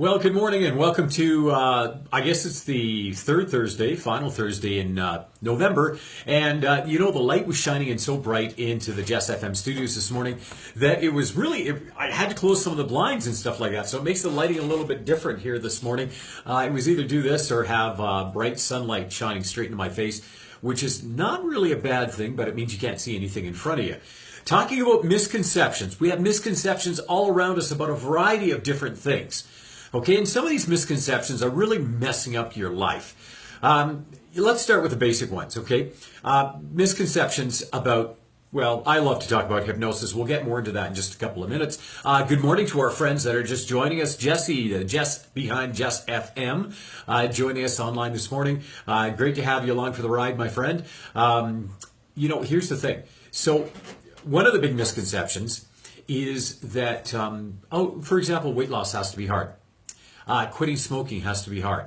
Well, good morning and welcome to, I guess it's the third Thursday, final Thursday in November. And, the light was shining in so bright into the Jess FM studios this morning that it was really, I had to close some of the blinds and stuff like that. So it makes the lighting a little bit different here this morning. It was either do this or have bright sunlight shining straight into my face, which is not really a bad thing, but it means you can't see anything in front of you. Talking about misconceptions, we have misconceptions all around us about a variety of different things. Okay, and some of these misconceptions are really messing up your life. Let's start with the basic ones, okay? Misconceptions about, well, I love to talk about hypnosis. We'll get more into that in just a couple of minutes. Good morning to our friends that are just joining us. Jesse, Jess behind Jess FM, joining us online this morning. Great to have you along for the ride, my friend. Here's the thing. So one of the big misconceptions is that, for example, weight loss has to be hard. Quitting smoking has to be hard.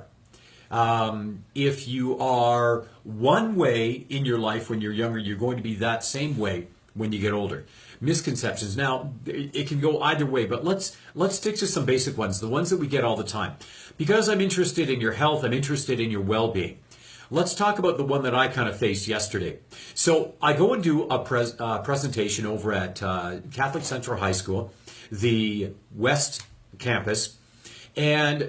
If you are one way in your life when you're younger, you're going to be that same way when you get older. Misconceptions. Now, it can go either way, but let's stick to some basic ones, the ones that we get all the time. Because I'm interested in your health, I'm interested in your well-being. Let's talk about the one that I kind of faced yesterday. So I go and do a presentation over at Catholic Central High School, the West Campus. And,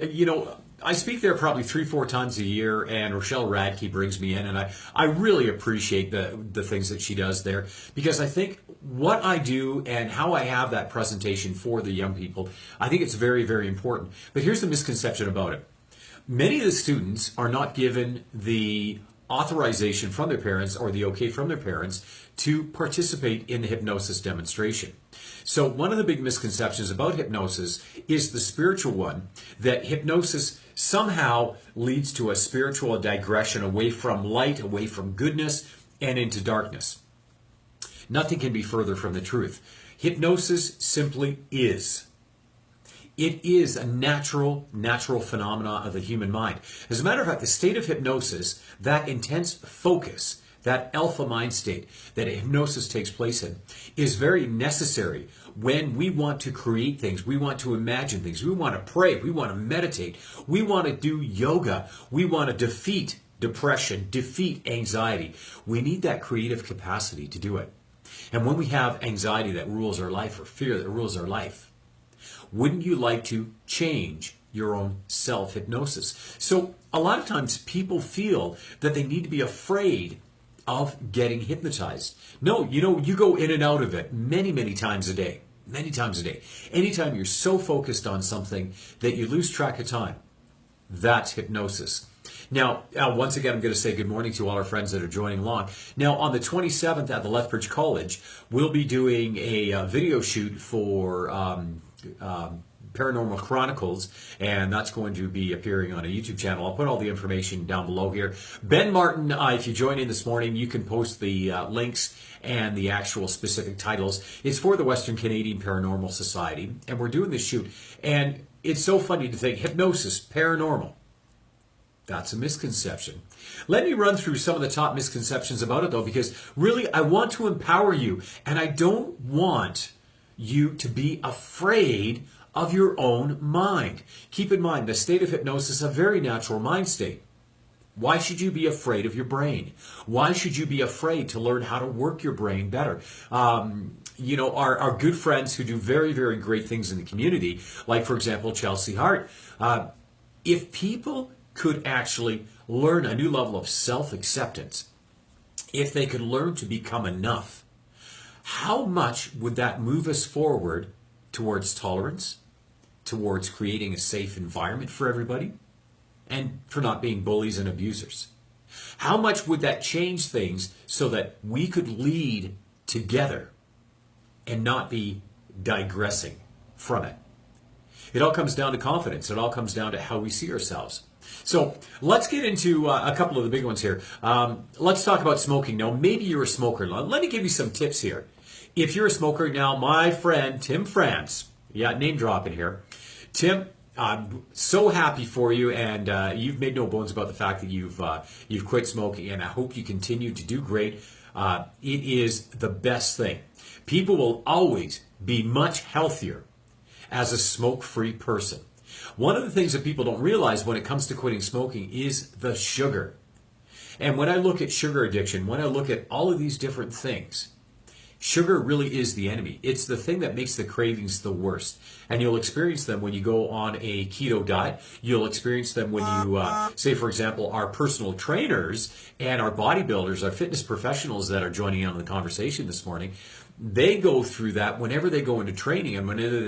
I speak there probably 3-4 times a year, and Rochelle Radke brings me in, and I really appreciate the things that she does there, because I think what I do and how I have that presentation for the young people, I think it's very, very important. But here's the misconception about it. Many of the students are not given the authorization from their parents or the okay from their parents to participate in the hypnosis demonstration. So one of the big misconceptions about hypnosis is the spiritual one, that hypnosis somehow leads to a spiritual digression away from light, away from goodness, and into darkness. Nothing can be further from the truth. Hypnosis simply is. It is a natural phenomena of the human mind. As a matter of fact, the state of hypnosis, that intense focus, that alpha mind state that hypnosis takes place in, is very necessary when we want to create things, we want to imagine things, we want to pray, we want to meditate, we want to do yoga, we want to defeat depression, defeat anxiety. We need that creative capacity to do it. And when we have anxiety that rules our life, or fear that rules our life, wouldn't you like to change your own self-hypnosis? So a lot of times people feel that they need to be afraid of getting hypnotized. No, you go in and out of it many times a day. Many times a day. Anytime you're so focused on something that you lose track of time, that's hypnosis. Now, once again, I'm going to say good morning to all our friends that are joining along. Now, on the 27th at the Lethbridge College, we'll be doing a video shoot for Paranormal Chronicles, and that's going to be appearing on a YouTube channel. I'll put all the information down below here. Ben Martin, if you join in this morning, you can post the links and the actual specific titles. It's for the Western Canadian Paranormal Society, and we're doing this shoot. And it's so funny to think, hypnosis, paranormal. That's a misconception. Let me run through some of the top misconceptions about it, though, because really I want to empower you, and I don't want you to be afraid of your own mind. Keep in mind, the state of hypnosis is a very natural mind state. Why should you be afraid of your brain? Why should you be afraid to learn how to work your brain better? Our good friends who do very, very great things in the community, like, for example, Chelsea Hart, if people could actually learn a new level of self-acceptance, if they could learn to become enough, how much would that move us forward towards tolerance, towards creating a safe environment for everybody, and for not being bullies and abusers? How much would that change things so that we could lead together and not be digressing from it? It all comes down to confidence. It all comes down to how we see ourselves. So let's get into a couple of the big ones here. Let's talk about smoking. Now, maybe you're a smoker. Let me give you some tips here. If you're a smoker, now my friend Tim France, name dropping here. Tim, I'm so happy for you, and you've made no bones about the fact that you've quit smoking, and I hope you continue to do great. It is the best thing. People will always be much healthier as a smoke-free person. One of the things that people don't realize when it comes to quitting smoking is the sugar. And when I look at sugar addiction, when I look at all of these different things, sugar really is the enemy. It's the thing that makes the cravings the worst. And you'll experience them when you go on a keto diet. You'll experience them when you, say, for example, our personal trainers and our bodybuilders, our fitness professionals that are joining in on the conversation this morning. They go through that whenever they go into training, and whenever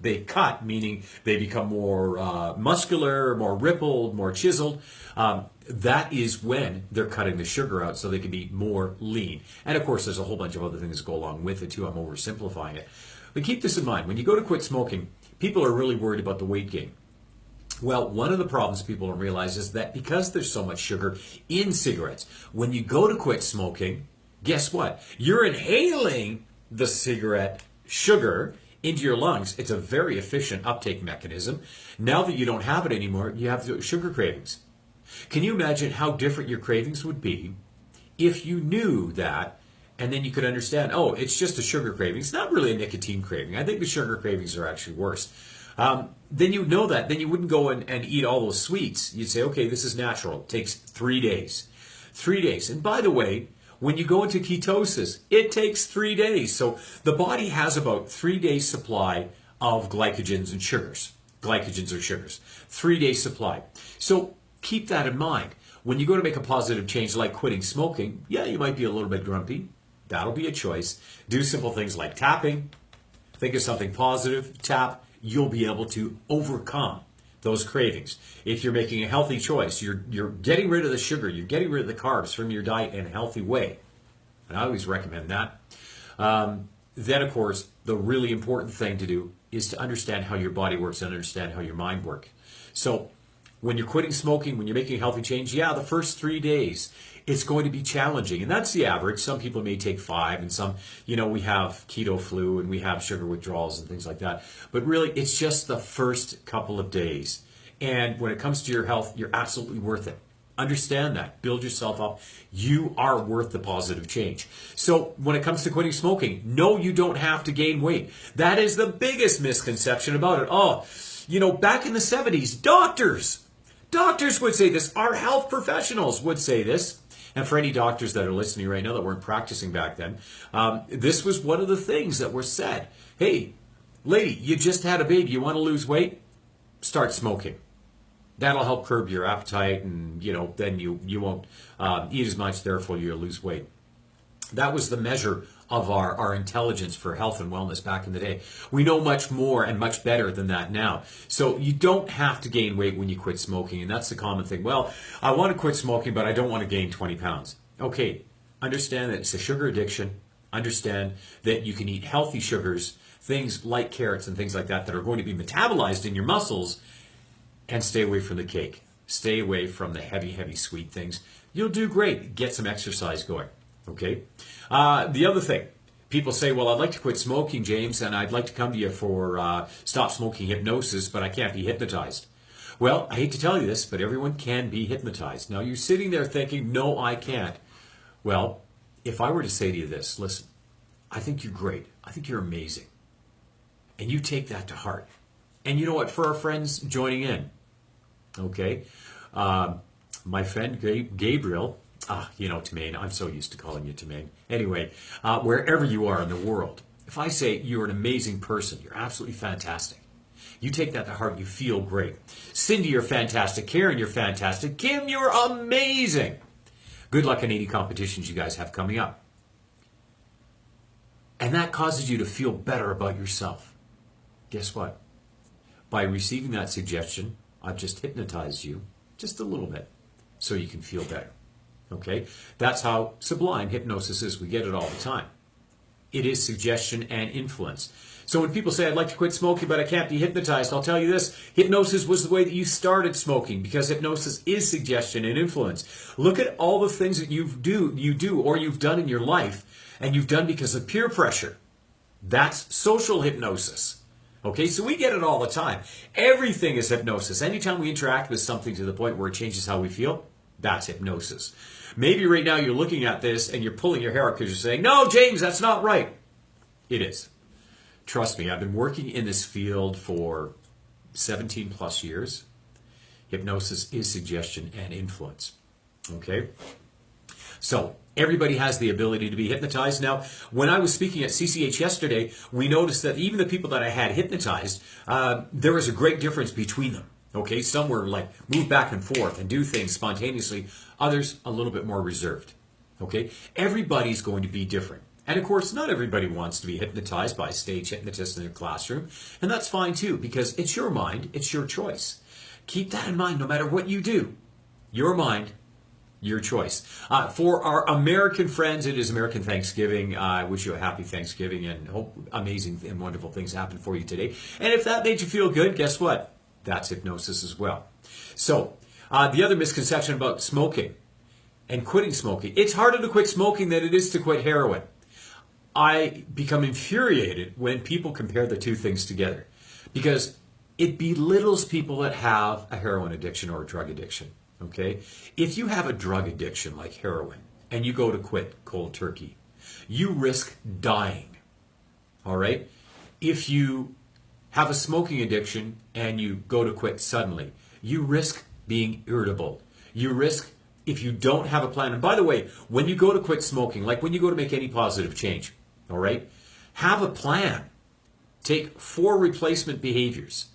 they cut, meaning they become more muscular, more rippled, more chiseled. That is when they're cutting the sugar out so they can be more lean. And of course, there's a whole bunch of other things that go along with it too. I'm oversimplifying it. But keep this in mind. When you go to quit smoking, people are really worried about the weight gain. Well, one of the problems people don't realize is that because there's so much sugar in cigarettes, when you go to quit smoking, guess what? You're inhaling the cigarette sugar into your lungs. It's a very efficient uptake mechanism. Now that you don't have it anymore, you have sugar cravings. Can you imagine how different your cravings would be if you knew that, and then you could understand, oh, it's just a sugar craving. It's not really a nicotine craving. I think the sugar cravings are actually worse. Then you know that. Then you wouldn't go and eat all those sweets. You'd say, okay, this is natural. It takes 3 days. 3 days. And by the way, when you go into ketosis, it takes 3 days. So the body has about 3 days supply of glycogens and sugars. Glycogens or sugars. 3 days supply. So keep that in mind. When you go to make a positive change like quitting smoking, yeah, you might be a little bit grumpy. That'll be a choice. Do simple things like tapping. Think of something positive. Tap. You'll be able to overcome those cravings. If you're making a healthy choice, you're getting rid of the sugar, you're getting rid of the carbs from your diet in a healthy way. And I always recommend that. Then, of course, the really important thing to do is to understand how your body works and understand how your mind works. So when you're quitting smoking, when you're making a healthy change, yeah, the first 3 days, it's going to be challenging. And that's the average. Some people may take 5, and some, we have keto flu and we have sugar withdrawals and things like that. But really, it's just the first couple of days. And when it comes to your health, you're absolutely worth it. Understand that. Build yourself up. You are worth the positive change. So when it comes to quitting smoking, no, you don't have to gain weight. That is the biggest misconception about it. Oh, back in the 70s, doctors would say this. Our health professionals would say this. And for any doctors that are listening right now that weren't practicing back then, this was one of the things that were said. Hey, lady, you just had a baby. You want to lose weight? Start smoking. That'll help curb your appetite, and then you won't eat as much. Therefore, you'll lose weight. That was the measure of our intelligence for health and wellness back in the day. We know much more and much better than that now. So you don't have to gain weight when you quit smoking, and that's the common thing. Well, I want to quit smoking, but I don't want to gain 20 pounds. Okay, understand that it's a sugar addiction. Understand that you can eat healthy sugars, things like carrots and things like that are going to be metabolized in your muscles, and stay away from the cake. Stay away from the heavy, heavy sweet things. You'll do great. Get some exercise going. Okay. The other thing, people say, well, I'd like to quit smoking, James, and I'd like to come to you for stop smoking hypnosis, but I can't be hypnotized. Well, I hate to tell you this, but everyone can be hypnotized. Now, you're sitting there thinking, no, I can't. Well, if I were to say to you this, listen, I think you're great. I think you're amazing. And you take that to heart. And you know what? For our friends joining in, okay, my friend Gabriel, Tamaine, I'm so used to calling you Tamaine. Anyway, wherever you are in the world, if I say you're an amazing person, you're absolutely fantastic. You take that to heart, you feel great. Cindy, you're fantastic. Karen, you're fantastic. Kim, you're amazing. Good luck in any competitions you guys have coming up. And that causes you to feel better about yourself. Guess what? By receiving that suggestion, I've just hypnotized you just a little bit so you can feel better. Okay? That's how sublime hypnosis is. We get it all the time. It is suggestion and influence. So when people say, I'd like to quit smoking, but I can't be hypnotized, I'll tell you this. Hypnosis was the way that you started smoking, because hypnosis is suggestion and influence. Look at all the things that you do or you've done in your life, and you've done because of peer pressure. That's social hypnosis. Okay, so we get it all the time. Everything is hypnosis. Anytime we interact with something to the point where it changes how we feel, that's hypnosis. Maybe right now you're looking at this and you're pulling your hair out because you're saying, no, James, that's not right. It is. Trust me, I've been working in this field for 17 plus years, hypnosis is suggestion and influence. Okay? So everybody has the ability to be hypnotized. Now, when I was speaking at CCH yesterday, we noticed that even the people that I had hypnotized, there was a great difference between them. Okay, some were like move back and forth and do things spontaneously. Others a little bit more reserved. Okay, everybody's going to be different. And of course, not everybody wants to be hypnotized by a stage hypnotist in their classroom. And that's fine too, because it's your mind, it's your choice. Keep that in mind no matter what you do. Your mind, your choice. For our American friends, it is American Thanksgiving. I wish you a happy Thanksgiving and hope amazing and wonderful things happen for you today. And if that made you feel good, guess what? That's hypnosis as well. So, the other misconception about smoking and quitting smoking. It's harder to quit smoking than it is to quit heroin. I become infuriated when people compare the two things together because it belittles people that have a heroin addiction or a drug addiction. Okay? If you have a drug addiction like heroin and you go to quit cold turkey, you risk dying. All right? If you have a smoking addiction and you go to quit suddenly, you risk being irritable. You risk if you don't have a plan. And by the way, when you go to quit smoking, like when you go to make any positive change, all right, have a plan. Take 4 replacement behaviors.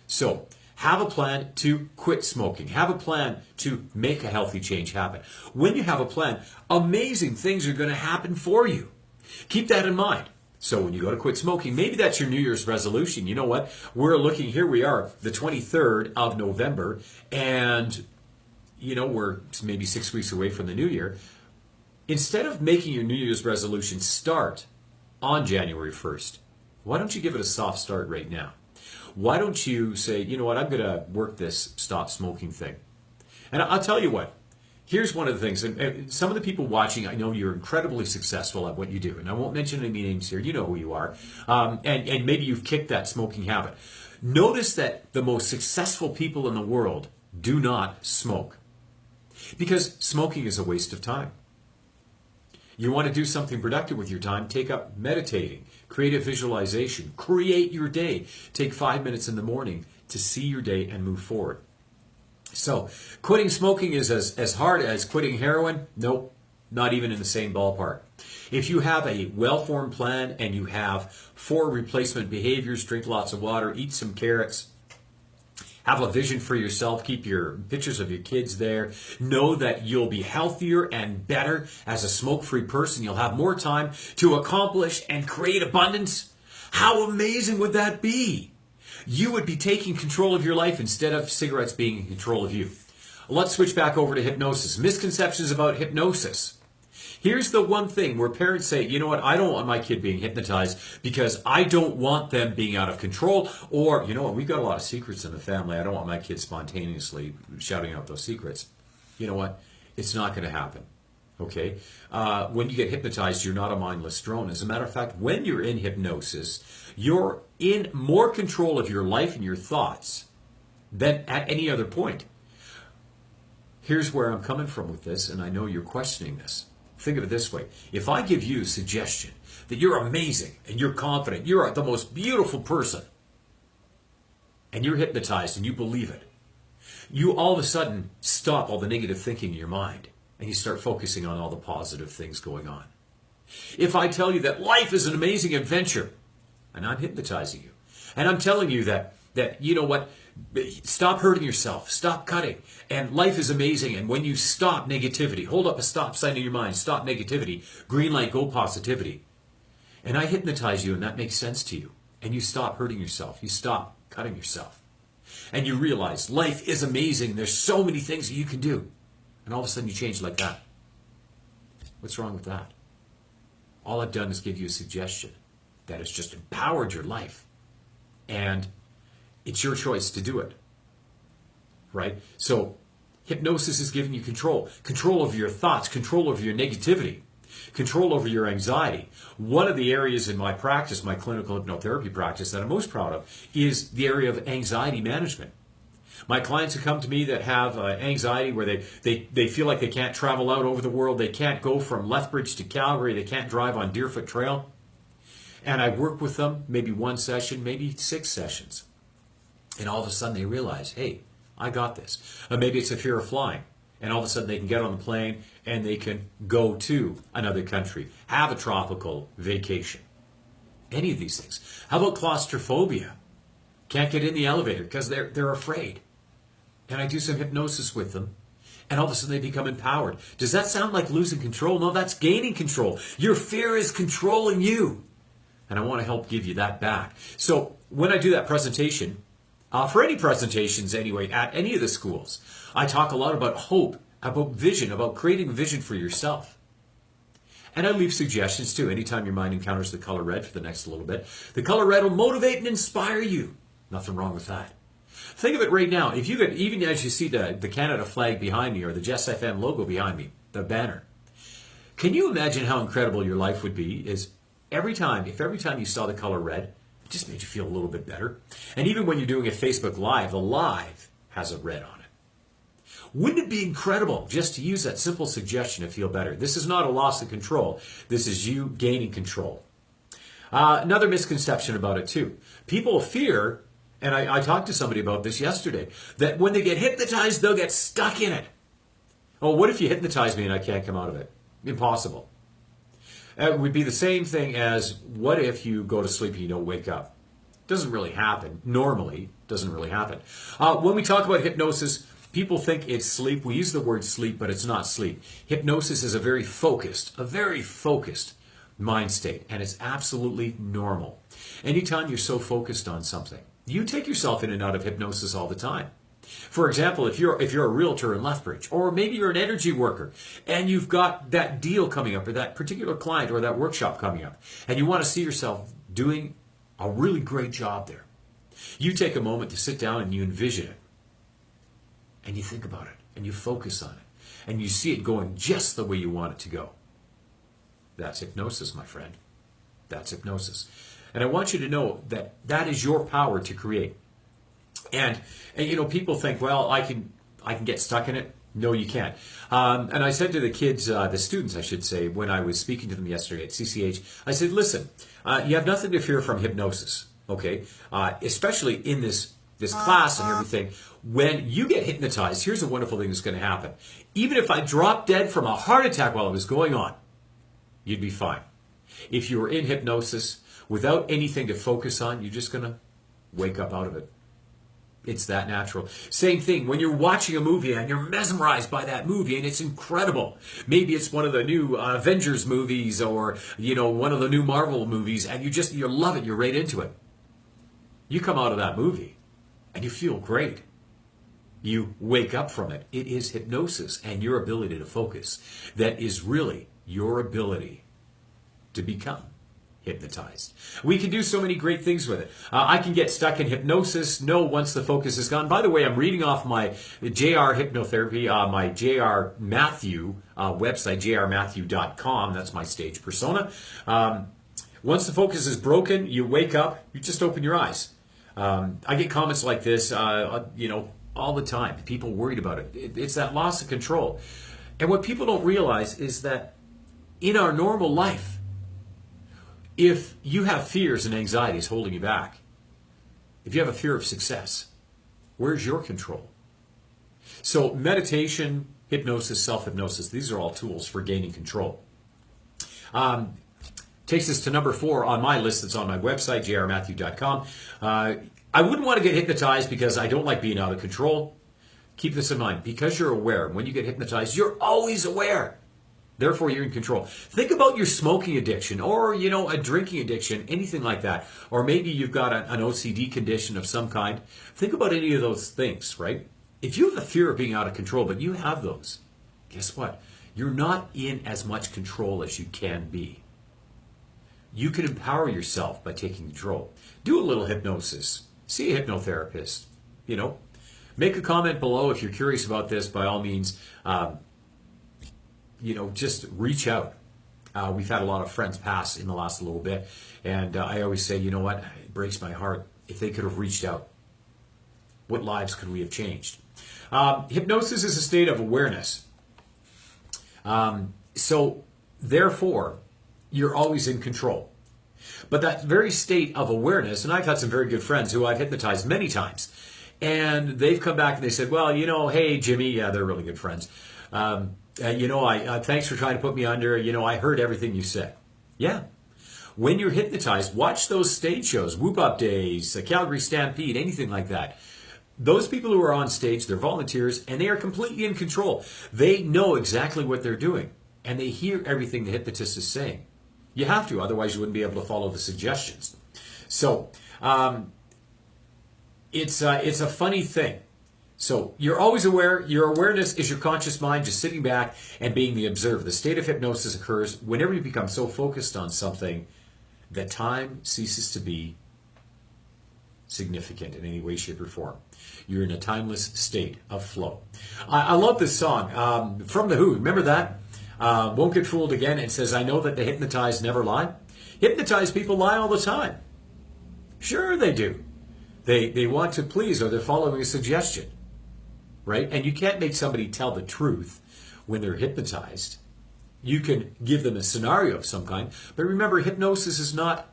So have a plan to quit smoking. Have a plan to make a healthy change happen. When you have a plan, amazing things are going to happen for you. Keep that in mind. So when you go to quit smoking, maybe that's your New Year's resolution. You know what? We're looking, here we are, the 23rd of November, and, you know, we're maybe 6 weeks away from the New Year. Instead of making your New Year's resolution start on January 1st, why don't you give it a soft start right now? Why don't you say, you know what, I'm going to work this stop smoking thing. And I'll tell you what. Here's one of the things, and some of the people watching, I know you're incredibly successful at what you do, and I won't mention any names here, you know who you are, and maybe you've kicked that smoking habit. Notice that the most successful people in the world do not smoke, because smoking is a waste of time. You want to do something productive with your time, take up meditating, creative visualization, create your day. Take 5 minutes in the morning to see your day and move forward. So, quitting smoking is as hard as quitting heroin? Nope, not even in the same ballpark. If you have a well-formed plan and you have 4 replacement behaviors, drink lots of water, eat some carrots, have a vision for yourself, keep your pictures of your kids there, know that you'll be healthier and better as a smoke-free person. You'll have more time to accomplish and create abundance. How amazing would that be? You would be taking control of your life instead of cigarettes being in control of you. Let's switch back over to hypnosis. Misconceptions about hypnosis. Here's the one thing where parents say, you know what, I don't want my kid being hypnotized because I don't want them being out of control. Or, you know what, we've got a lot of secrets in the family. I don't want my kids spontaneously shouting out those secrets. You know what, it's not going to happen. Okay? When you get hypnotized, you're not a mindless drone. As a matter of fact, when you're in hypnosis, you're in more control of your life and your thoughts than at any other point. Here's where I'm coming from with this, and I know you're questioning this. Think of it this way. If I give you a suggestion that you're amazing and you're confident, you're the most beautiful person, and you're hypnotized and you believe it, you all of a sudden stop all the negative thinking in your mind and you start focusing on all the positive things going on. If I tell you that life is an amazing adventure, and I'm hypnotizing you, and I'm telling you that you know what, stop hurting yourself, stop cutting, and life is amazing, and when you stop negativity, hold up a stop sign in your mind, stop negativity, green light, go positivity, and I hypnotize you and that makes sense to you, and you stop hurting yourself, you stop cutting yourself, and you realize life is amazing, there's so many things that you can do, and all of a sudden you change like that. What's wrong with that? All I've done is give you a suggestion that has just empowered your life, and it's your choice to do it, right? So hypnosis is giving you control over your thoughts, control over your negativity, control over your anxiety. One of the areas in my practice, my clinical hypnotherapy practice, that I'm most proud of is the area of anxiety management. My clients who come to me that have anxiety where they feel like they can't travel out over the world, they can't go from Lethbridge to Calgary, they can't drive on Deerfoot Trail, and I work with them maybe 1 session, maybe 6 sessions. And all of a sudden they realize, hey, I got this. Maybe it's a fear of flying. And all of a sudden they can get on the plane and they can go to another country, have a tropical vacation. Any of these things. How about claustrophobia? Can't get in the elevator because they're afraid. And I do some hypnosis with them. And all of a sudden they become empowered. Does that sound like losing control? No, that's gaining control. Your fear is controlling you. And I want to help give you that back. So when I do that presentation, for any presentations anyway, at any of the schools, I talk a lot about hope, about vision, about creating a vision for yourself. And I leave suggestions too. Anytime your mind encounters the color red for the next little bit, the color red will motivate and inspire you. Nothing wrong with that. Think of it right now. If you could, even as you see the Canada flag behind me or the Jess FM logo behind me, the banner, can you imagine how incredible your life would be if every time you saw the color red, it just made you feel a little bit better? And even when you're doing a Facebook Live, the live has a red on it. Wouldn't it be incredible just to use that simple suggestion to feel better? This is not a loss of control. This is you gaining control. Another misconception about it too. People fear, and I talked to somebody about this yesterday, that when they get hypnotized, they'll get stuck in it. Oh, what if you hypnotize me and I can't come out of it? Impossible. It would be the same thing as what if you go to sleep and you don't wake up? Doesn't really happen. Normally, doesn't really happen. When we talk about hypnosis, people think it's sleep. We use the word sleep, but it's not sleep. Hypnosis is a very focused mind state, and it's absolutely normal. Anytime you're so focused on something, you take yourself in and out of hypnosis all the time. For example, if you're a realtor in Lethbridge, or maybe you're an energy worker, and you've got that deal coming up, or that particular client, or that workshop coming up, and you want to see yourself doing a really great job there, you take a moment to sit down and you envision it, and you think about it, and you focus on it, and you see it going just the way you want it to go. That's hypnosis, my friend. That's hypnosis. And I want you to know that that is your power to create. And you know, people think, well, I can get stuck in it. No, you can't. And I said to the kids, the students, I should say, when I was speaking to them yesterday at CCH, I said, listen, you have nothing to fear from hypnosis, okay? Especially in this class and everything. When you get hypnotized, here's a wonderful thing that's going to happen. Even if I dropped dead from a heart attack while it was going on, you'd be fine. If you were in hypnosis without anything to focus on, you're just going to wake up out of it. It's that natural. Same thing when you're watching a movie and you're mesmerized by that movie and it's incredible. Maybe it's one of the new Avengers movies or, you know, one of the new Marvel movies, and you love it. You're right into it. You come out of that movie and you feel great. You wake up from it. It is hypnosis and your ability to focus that is really your ability to become hypnotized. We can do so many great things with it. I can get stuck in hypnosis. No, once the focus is gone. By the way, I'm reading off my JR Hypnotherapy, my JR Matthew website, jrmatthew.com. That's my stage persona. Once the focus is broken, you wake up, you just open your eyes. I get comments like this, all the time. People worried about it. It's that loss of control. And what people don't realize is that in our normal life, if you have fears and anxieties holding you back, if you have a fear of success, where's your control? So meditation, hypnosis, self-hypnosis, these are all tools for gaining control. Takes us to number 4 on my list that's on my website, jrmatthew.com. I wouldn't want to get hypnotized because I don't like being out of control. Keep this in mind. Because you're aware, when you get hypnotized, you're always aware. Therefore, you're in control. Think about your smoking addiction or, a drinking addiction, anything like that. Or maybe you've got an OCD condition of some kind. Think about any of those things, right? If you have a fear of being out of control, but you have those, guess what? You're not in as much control as you can be. You can empower yourself by taking control. Do a little hypnosis. See a hypnotherapist. Make a comment below if you're curious about this. By all means, just reach out. We've had a lot of friends pass in the last little bit, and I always say, you know what? It breaks my heart. If they could have reached out, what lives could we have changed? Hypnosis is a state of awareness. So, therefore, you're always in control. But that very state of awareness, and I've had some very good friends who I've hypnotized many times, and they've come back and they said, well, hey, Jimmy, yeah, they're really good friends. Thanks for trying to put me under. I heard everything you said. Yeah. When you're hypnotized, watch those stage shows, Whoop Up Days, Calgary Stampede, anything like that. Those people who are on stage, they're volunteers, and they are completely in control. They know exactly what they're doing, and they hear everything the hypnotist is saying. You have to, otherwise you wouldn't be able to follow the suggestions. So it's a funny thing. So you're always aware. Your awareness is your conscious mind just sitting back and being the observer. The state of hypnosis occurs whenever you become so focused on something that time ceases to be significant in any way, shape, or form. You're in a timeless state of flow. I love this song from The Who. Remember that? Won't Get Fooled Again. It says, I know that the hypnotized never lie. Hypnotized people lie all the time. Sure they do. They want to please, or they're following a suggestion. Right? And you can't make somebody tell the truth when they're hypnotized. You can give them a scenario of some kind. But remember, hypnosis is not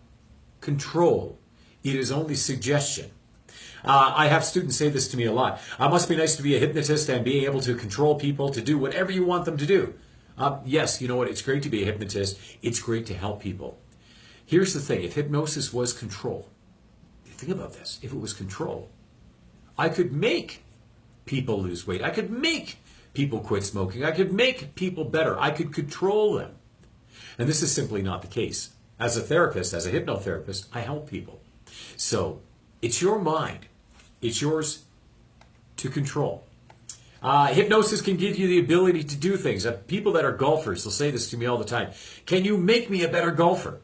control. It is only suggestion. I have students say this to me a lot. It must be nice to be a hypnotist and being able to control people to do whatever you want them to do. Yes, you know what? It's great to be a hypnotist. It's great to help people. Here's the thing. If hypnosis was control, think about this. If it was control, I could make people lose weight. I could make people quit smoking. I could make people better. I could control them. And this is simply not the case. As a therapist, as a hypnotherapist, I help people. So it's your mind. It's yours to control. Hypnosis can give you the ability to do things. People that are golfers, they'll say this to me all the time. Can you make me a better golfer?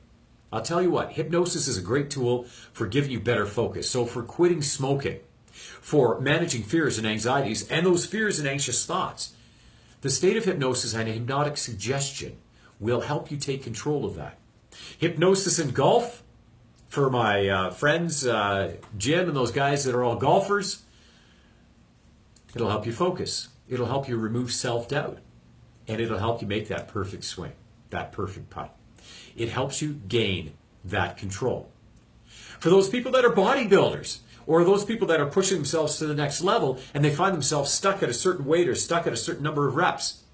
I'll tell you what, hypnosis is a great tool for giving you better focus. So for quitting smoking, for managing fears and anxieties, and those fears and anxious thoughts, the state of hypnosis and hypnotic suggestion will help you take control of that. Hypnosis in golf, for my friends, Jim and those guys that are all golfers, it'll help you focus. It'll help you remove self-doubt. And it'll help you make that perfect swing, that perfect putt. It helps you gain that control. For those people that are bodybuilders, or those people that are pushing themselves to the next level and they find themselves stuck at a certain weight or stuck at a certain number of reps,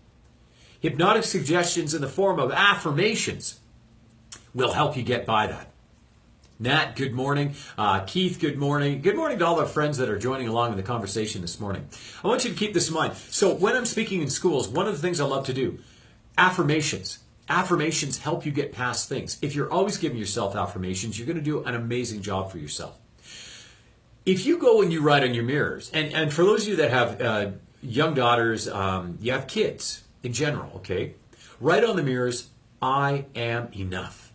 hypnotic suggestions in the form of affirmations will help you get by that. Nat, good morning. Keith, good morning. Good morning to all our friends that are joining along in the conversation this morning. I want you to keep this in mind. So when I'm speaking in schools, one of the things I love to do, affirmations. Affirmations help you get past things. If you're always giving yourself affirmations, you're going to do an amazing job for yourself. If you go and you write on your mirrors, and for those of you that have young daughters, you have kids in general, okay? Write on the mirrors, I am enough.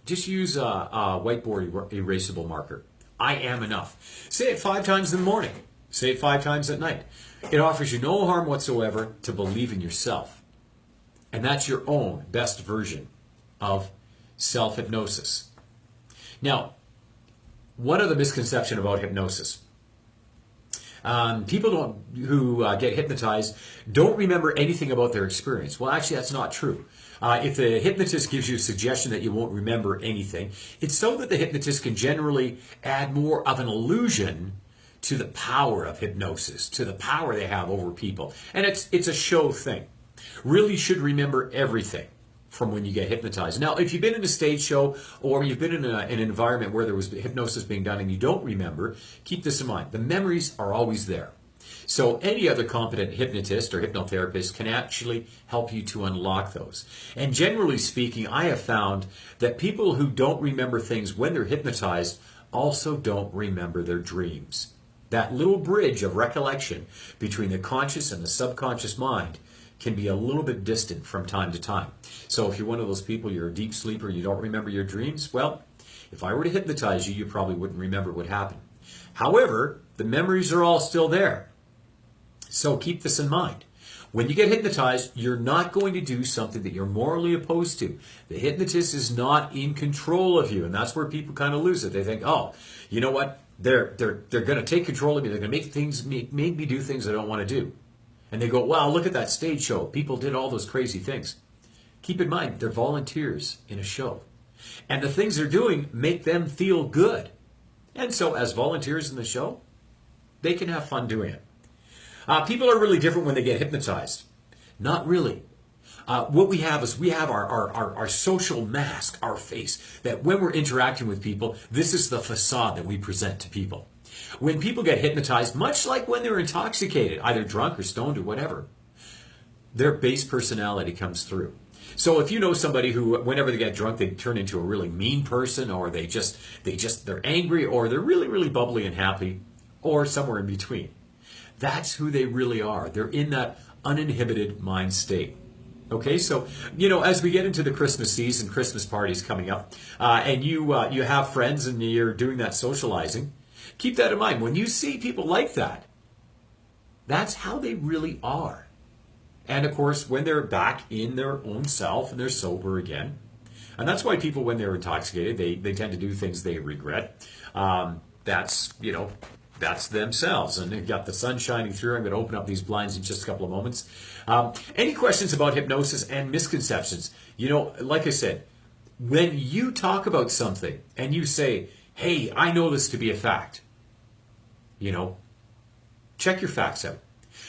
Just use a whiteboard erasable marker. I am enough. Say it 5 times in the morning. Say it 5 times at night. It offers you no harm whatsoever to believe in yourself. And that's your own best version of self-hypnosis. Now, one other misconception about hypnosis. People who get hypnotized don't remember anything about their experience. Well, actually, that's not true. If the hypnotist gives you a suggestion that you won't remember anything, it's so that the hypnotist can generally add more of an illusion to the power of hypnosis, to the power they have over people. And it's a show thing. Really should remember everything from when you get hypnotized. Now, if you've been in a stage show or you've been in an environment where there was hypnosis being done and you don't remember, keep this in mind. The memories are always there. So any other competent hypnotist or hypnotherapist can actually help you to unlock those. And generally speaking, I have found that people who don't remember things when they're hypnotized also don't remember their dreams. That little bridge of recollection between the conscious and the subconscious mind can be a little bit distant from time to time. So if you're one of those people, you're a deep sleeper, you don't remember your dreams, well, if I were to hypnotize you, you probably wouldn't remember what happened. However, the memories are all still there. So keep this in mind. When you get hypnotized, you're not going to do something that you're morally opposed to. The hypnotist is not in control of you, and that's where people kind of lose it. They think, oh, you know what? They're going to take control of me. They're going to make me do things I don't want to do. And they go, wow, look at that stage show. People did all those crazy things. Keep in mind, they're volunteers in a show. And the things they're doing make them feel good. And so as volunteers in the show, they can have fun doing it. People are really different when they get hypnotized. Not really. What we have is we have our social mask, our face, that when we're interacting with people, this is the facade that we present to people. When people get hypnotized, much like when they're intoxicated, either drunk or stoned or whatever, their base personality comes through. So if you know somebody who, whenever they get drunk, they turn into a really mean person, or they're angry, or they're really, really bubbly and happy, or somewhere in between. That's who they really are. They're in that uninhibited mind state. Okay, so, as we get into the Christmas season, Christmas parties coming up, and you have friends and you're doing that socializing, keep that in mind. When you see people like that, that's how they really are. And of course, when they're back in their own self and they're sober again, and that's why people, when they're intoxicated, they tend to do things they regret. That's themselves. And they've got the sun shining through. I'm going to open up these blinds in just a couple of moments. Any questions about hypnosis and misconceptions? Like I said, when you talk about something and you say, hey, I know this to be a fact, check your facts out.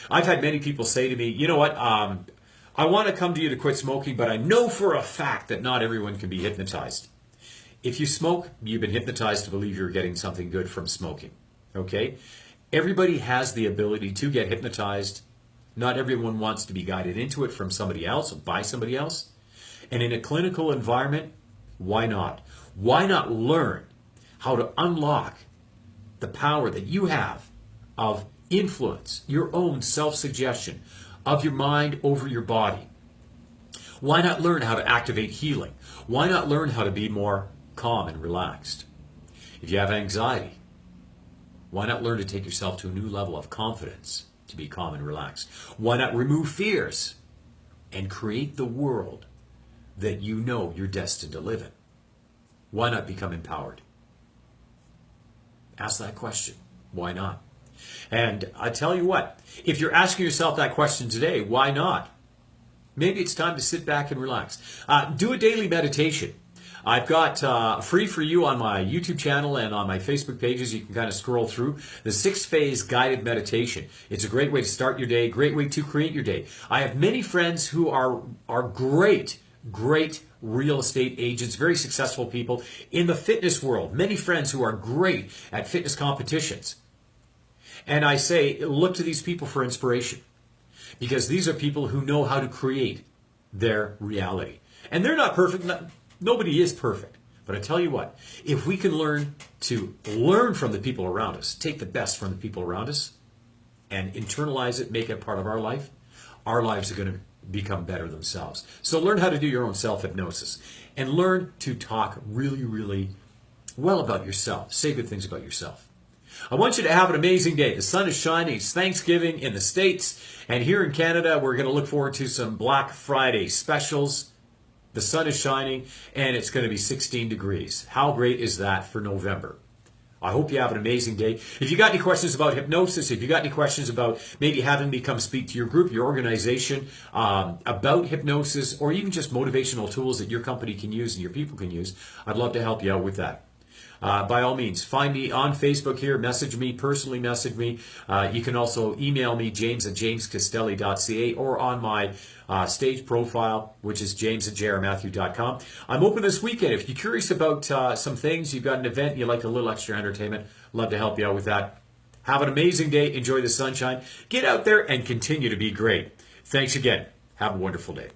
I've had many people say to me, you know what, I want to come to you to quit smoking, but I know for a fact that not everyone can be hypnotized. If you smoke, you've been hypnotized to believe you're getting something good from smoking. Okay? Everybody has the ability to get hypnotized. Not everyone wants to be guided into it from somebody else or by somebody else. And in a clinical environment, why not? Why not learn how to unlock the power that you have of influence, your own self-suggestion of your mind over your body? Why not learn how to activate healing? Why not learn how to be more calm and relaxed? If you have anxiety, why not learn to take yourself to a new level of confidence to be calm and relaxed? Why not remove fears and create the world that you know you're destined to live in? Why not become empowered? Ask that question. Why not? And I tell you what, if you're asking yourself that question today, why not? Maybe it's time to sit back and relax. Do a daily meditation. I've got free for you on my YouTube channel and on my Facebook pages. You can kind of scroll through the 6-phase guided meditation. It's a great way to start your day, great way to create your day. I have many friends who are great real estate agents, very successful people in the fitness world. Many friends who are great at fitness competitions. And I say, look to these people for inspiration, because these are people who know how to create their reality. And they're not perfect. Nobody is perfect. But I tell you what, if we can learn from the people around us, take the best from the people around us, and internalize it, make it part of our lives are going to become better themselves. So learn how to do your own self-hypnosis, and learn to talk really, really well about yourself. Say good things about yourself. I want you to have an amazing day. The sun is shining. It's Thanksgiving in the States. And here in Canada, we're going to look forward to some Black Friday specials. The sun is shining, and it's going to be 16 degrees. How great is that for November? I hope you have an amazing day. If you got any questions about hypnosis, if you got any questions about maybe having me come speak to your group, your organization, about hypnosis, or even just motivational tools that your company can use and your people can use, I'd love to help you out with that. By all means, find me on Facebook here, message me, personally message me. You can also email me, james@jamescastelli.ca, or on my stage profile, which is james@jrmatthew.com. I'm open this weekend. If you're curious about some things, you've got an event, you like a little extra entertainment, love to help you out with that. Have an amazing day. Enjoy the sunshine. Get out there and continue to be great. Thanks again. Have a wonderful day.